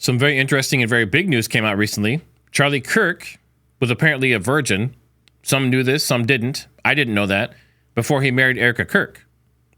Some very interesting and very big news came out recently. Charlie Kirk was apparently a virgin. Some knew this, some didn't. I didn't know that before he married Erika Kirk.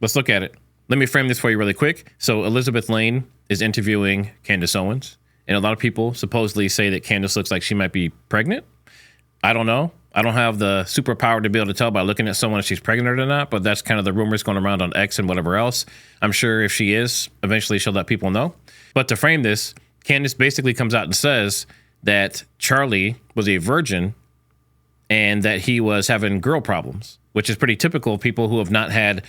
Let's look at it. Let me frame this for you really quick. So Elizabeth Lane is interviewing Candace Owens, and a lot of people supposedly say that Candace looks like she might be pregnant. I don't know. I don't have the superpower to be able to tell by looking at someone if she's pregnant or not, but that's kind of the rumors going around on X and whatever else. I'm sure if she is, eventually she'll let people know. But to frame this, Candace basically comes out and says that Charlie was a virgin and that he was having girl problems, which is pretty typical of people who have not had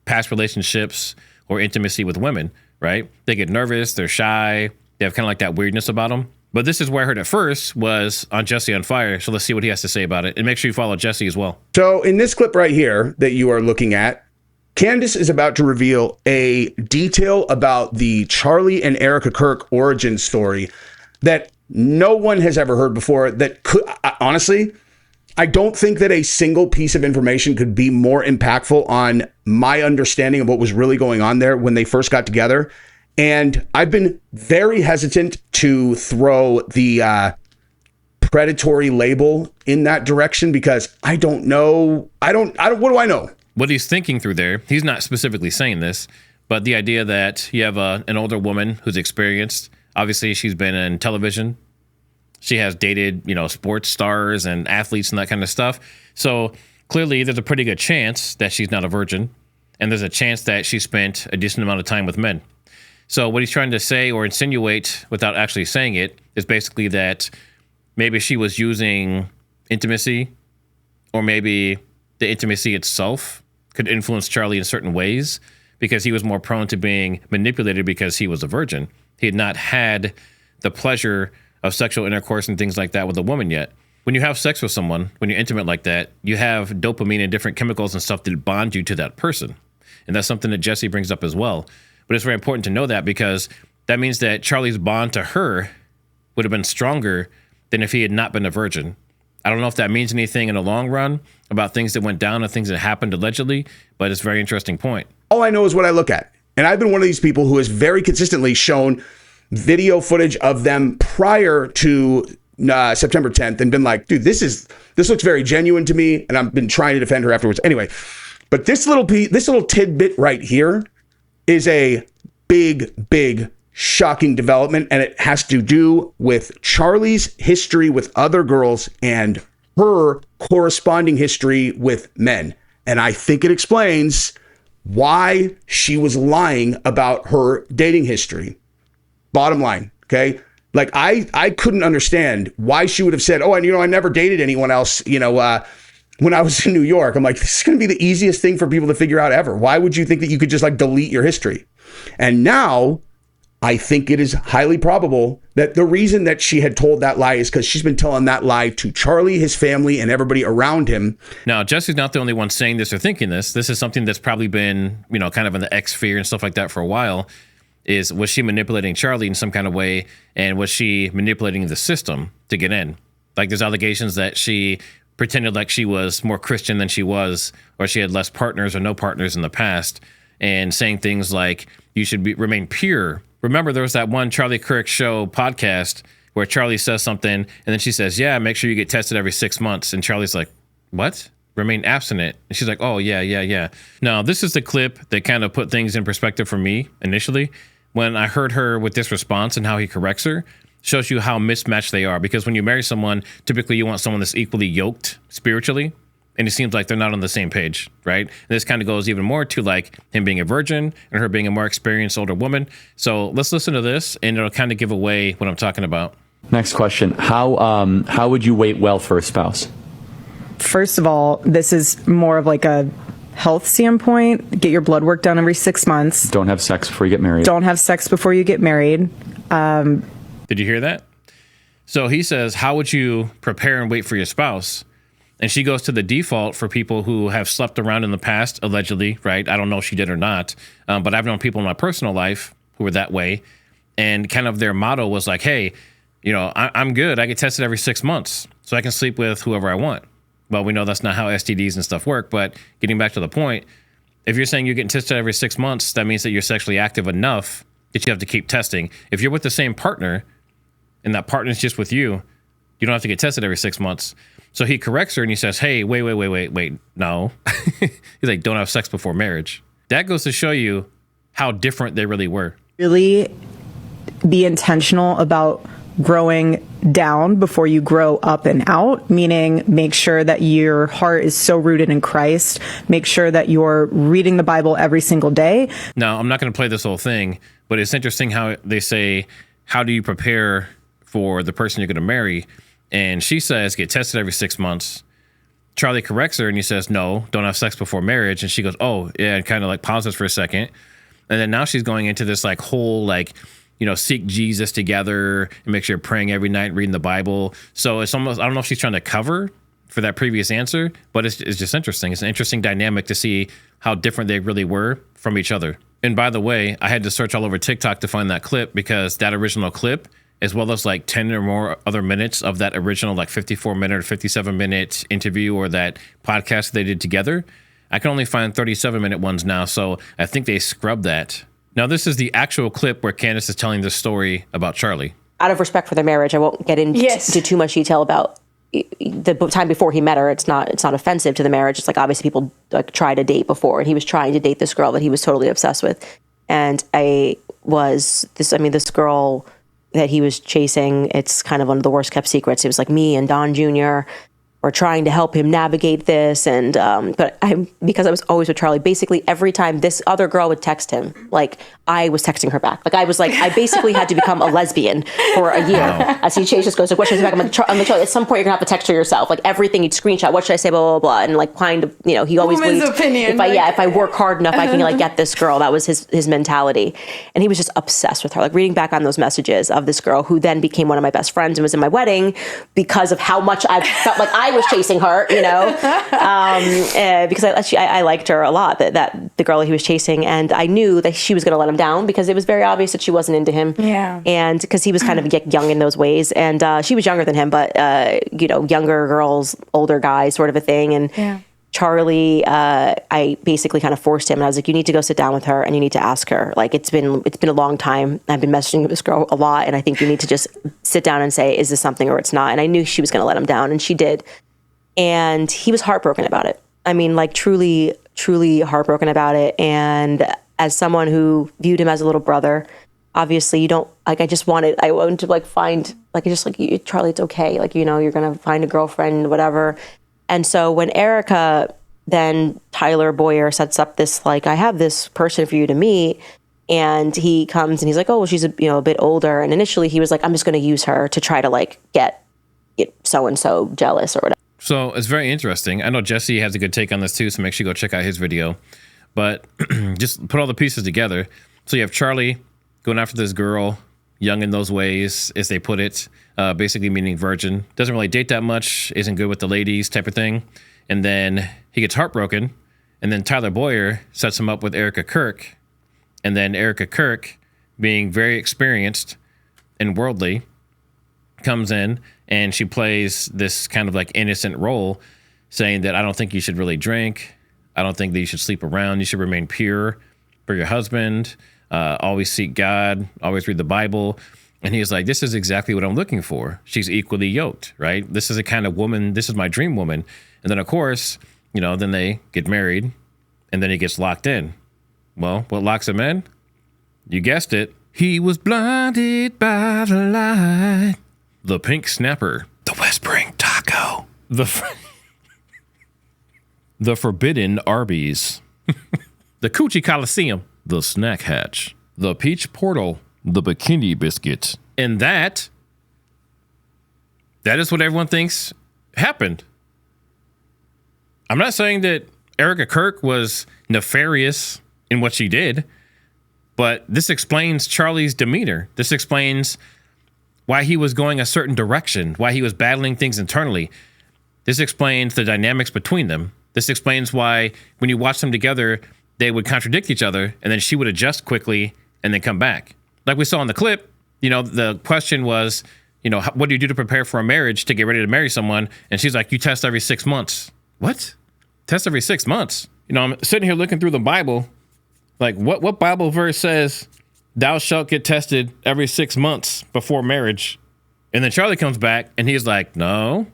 past relationships or intimacy with women, right? They get nervous, they're shy, they have kind of like that weirdness about them. But this is where I heard it first was on Jesse on Fire. So let's see what he has to say about it. And make sure you follow Jesse as well. So in this clip right here that you are looking at, Candace is about to reveal a detail about the Charlie and Erika Kirk origin story that no one has ever heard before. That could, honestly, I don't think that a single piece of information could be more impactful on my understanding of what was really going on there when they first got together. And I've been very hesitant to throw the predatory label in that direction because I don't know. What do I know? What he's thinking through there, he's not specifically saying this, but the idea that you have an older woman who's experienced, obviously she's been in television. She has dated, sports stars and athletes and that kind of stuff. So clearly there's a pretty good chance that she's not a virgin. And there's a chance that she spent a decent amount of time with men. So what he's trying to say or insinuate without actually saying it is basically that maybe she was using intimacy, or maybe the intimacy itself could influence Charlie in certain ways because he was more prone to being manipulated because he was a virgin. He had not had the pleasure of sexual intercourse and things like that with a woman yet. When you have sex with someone, when you're intimate like that, you have dopamine and different chemicals and stuff that bond you to that person. And that's something that Jesse brings up as well. But it's very important to know that because that means that Charlie's bond to her would have been stronger than if he had not been a virgin. I don't know if that means anything in the long run about things that went down and things that happened allegedly, but it's a very interesting point. All I know is what I look at. And I've been one of these people who has very consistently shown video footage of them prior to September 10th and been like, dude, this looks very genuine to me. And I've been trying to defend her afterwards. Anyway, but this little tidbit right here is a big, shocking development. And it has to do with Charlie's history with other girls and her corresponding history with men. And I think it explains why she was lying about her dating history. Bottom line, okay? Like I couldn't understand why she would have said, oh, and I never dated anyone else, when I was in New York. I'm like, this is going to be the easiest thing for people to figure out ever. Why would you think that you could just delete your history? And now I think it is highly probable that the reason that she had told that lie is because she's been telling that lie to Charlie, his family, and everybody around him. Now, Jesse's not the only one saying this or thinking this. This is something that's probably been, kind of in the X sphere and stuff like that for a while. Was she manipulating Charlie in some kind of way? And was she manipulating the system to get in? Like there's allegations that she pretended like she was more Christian than she was, or she had less partners or no partners in the past, and saying things like, you should remain pure. Remember, there was that one Charlie Kirk show podcast where Charlie says something, and then she says, yeah, make sure you get tested every 6 months. And Charlie's like, what? Remain abstinent. And she's like, oh, yeah. Now, this is the clip that kind of put things in perspective for me initially. When I heard her with this response and how he corrects her, shows you how mismatched they are. Because when you marry someone, typically you want someone that's equally yoked spiritually. And it seems like they're not on the same page, right? And this kind of goes even more to like him being a virgin and her being a more experienced older woman. So let's listen to this and it'll kind of give away what I'm talking about. Next question. How would you wait well for a spouse? First of all, this is more of like a health standpoint. Get your blood work done every 6 months. Don't have sex before you get married. Don't have sex before you get married. Did you hear that? So he says, how would you prepare and wait for your spouse? And she goes to the default for people who have slept around in the past, allegedly, right? I don't know if she did or not, but I've known people in my personal life who were that way. And kind of their motto was like, hey, I'm good. I get tested every 6 months so I can sleep with whoever I want. Well, we know that's not how STDs and stuff work. But getting back to the point, if you're saying you're getting tested every 6 months, that means that you're sexually active enough that you have to keep testing. If you're with the same partner and that partner's just with you, you don't have to get tested every 6 months. So he corrects her and he says, hey, wait, no. He's like, don't have sex before marriage. That goes to show you how different they really were. Really be intentional about growing down before you grow up and out, meaning make sure that your heart is so rooted in Christ. Make sure that you're reading the Bible every single day. Now, I'm not going to play this whole thing, but it's interesting how they say, how do you prepare for the person you're going to marry? And she says, get tested every 6 months. Charlie corrects her and he says, no, don't have sex before marriage. And she goes, oh, yeah, and kind of like pauses for a second. And then now she's going into this like whole like, seek Jesus together and make sure you're praying every night, reading the Bible. So it's almost, I don't know if she's trying to cover for that previous answer, but it's just interesting. It's an interesting dynamic to see how different they really were from each other. And by the way, I had to search all over TikTok to find that clip because that original clip, as well as like 10 or more other minutes of that original like 54-minute or 57-minute interview or that podcast they did together, I can only find 37-minute ones now. So I think they scrubbed that. Now, this is the actual clip where Candace is telling this story about Charlie. Out of respect for their marriage, I won't get into too much detail about the time before he met her. It's not offensive to the marriage. It's like obviously people like try to date before, and he was trying to date this girl that he was totally obsessed with. And this girl that he was chasing, it's kind of one of the worst kept secrets. It was like me and Don Jr. were trying to help him navigate this. And, because I was always with Charlie, basically every time this other girl would text him, like I was texting her back. Like I basically had to become a lesbian for a year. Wow. As he just goes, like, what should I say back? I'm like, at some point you're gonna have to text her yourself. Like everything you'd screenshot, what should I say, blah, blah, blah. And like kind of, he always believed if I work hard enough, I can like get this girl. That was his mentality. And he was just obsessed with her. Like reading back on those messages of this girl who then became one of my best friends and was in my wedding because of how much I felt like I was chasing her, because I liked her a lot, that the girl that he was chasing, and I knew that she was going to let him down because it was very obvious that she wasn't into him. Yeah. And because he was kind of young in those ways, and she was younger than him, but younger girls, older guys, sort of a thing. And Charlie, I basically kind of forced him, and I was like, you need to go sit down with her and you need to ask her. Like it's been a long time. I've been messaging this girl a lot, and I think you need to just sit down and say, is this something or it's not? And I knew she was going to let him down, and she did. And he was heartbroken about it. I mean, like truly, truly heartbroken about it. And as someone who viewed him as a little brother, obviously you don't, like, I wanted to like find, like, just like, Charlie, it's okay. Like, you're going to find a girlfriend, whatever. And so when Erika, then Tyler Boyer sets up this, like, I have this person for you to meet. And he comes and he's like, oh, well, she's a bit older. And initially he was like, I'm just going to use her to try to like get so-and-so jealous or whatever. So it's very interesting. I know Jesse has a good take on this too, so make sure you go check out his video. But just put all the pieces together. So you have Charlie going after this girl, young in those ways, as they put it, basically meaning virgin. Doesn't really date that much, isn't good with the ladies type of thing. And then he gets heartbroken. And then Tyler Boyer sets him up with Erika Kirk. And then Erika Kirk, being very experienced and worldly, comes in and she plays this kind of like innocent role, saying that I don't think you should really drink. I don't think that you should sleep around. You should remain pure for your husband. Always seek God. Always read the Bible. And he's like, this is exactly what I'm looking for. She's equally yoked, right? This is the kind of woman. This is my dream woman. And then, of course, then they get married and then he gets locked in. Well, what locks him in? You guessed it. He was blinded by the light. The pink snapper, the whispering taco, the forbidden Arby's, the Coochie Coliseum, the snack hatch, the peach portal, the bikini biscuit. And that is what everyone thinks happened. I'm not saying that Erika Kirk was nefarious in what she did, but this explains Charlie's demeanor. This explains why he was going a certain direction, why he was battling things internally. This explains the dynamics between them. This explains why when you watch them together, they would contradict each other, and then she would adjust quickly and then come back. Like we saw in the clip, the question was, what do you do to prepare for a marriage, to get ready to marry someone? And she's like, you test every 6 months. What? Test every 6 months? I'm sitting here looking through the Bible. Like, what Bible verse says, thou shalt get tested every 6 months before marriage? And then Charlie comes back and he's like, no,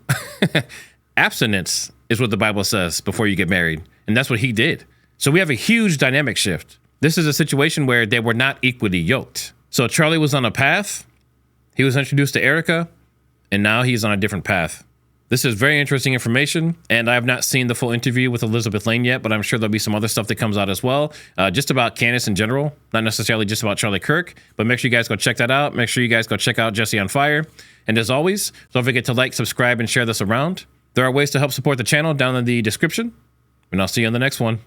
abstinence is what the Bible says before you get married. And that's what he did. So we have a huge dynamic shift. This is a situation where they were not equally yoked. So Charlie was on a path. He was introduced to Erika, and now he's on a different path. This is very interesting information, and I have not seen the full interview with Elizabeth Lane yet, but I'm sure there'll be some other stuff that comes out as well, just about Candace in general, not necessarily just about Charlie Kirk, but make sure you guys go check that out. Make sure you guys go check out Jesse on Fire. And as always, don't forget to like, subscribe, and share this around. There are ways to help support the channel down in the description, and I'll see you on the next one.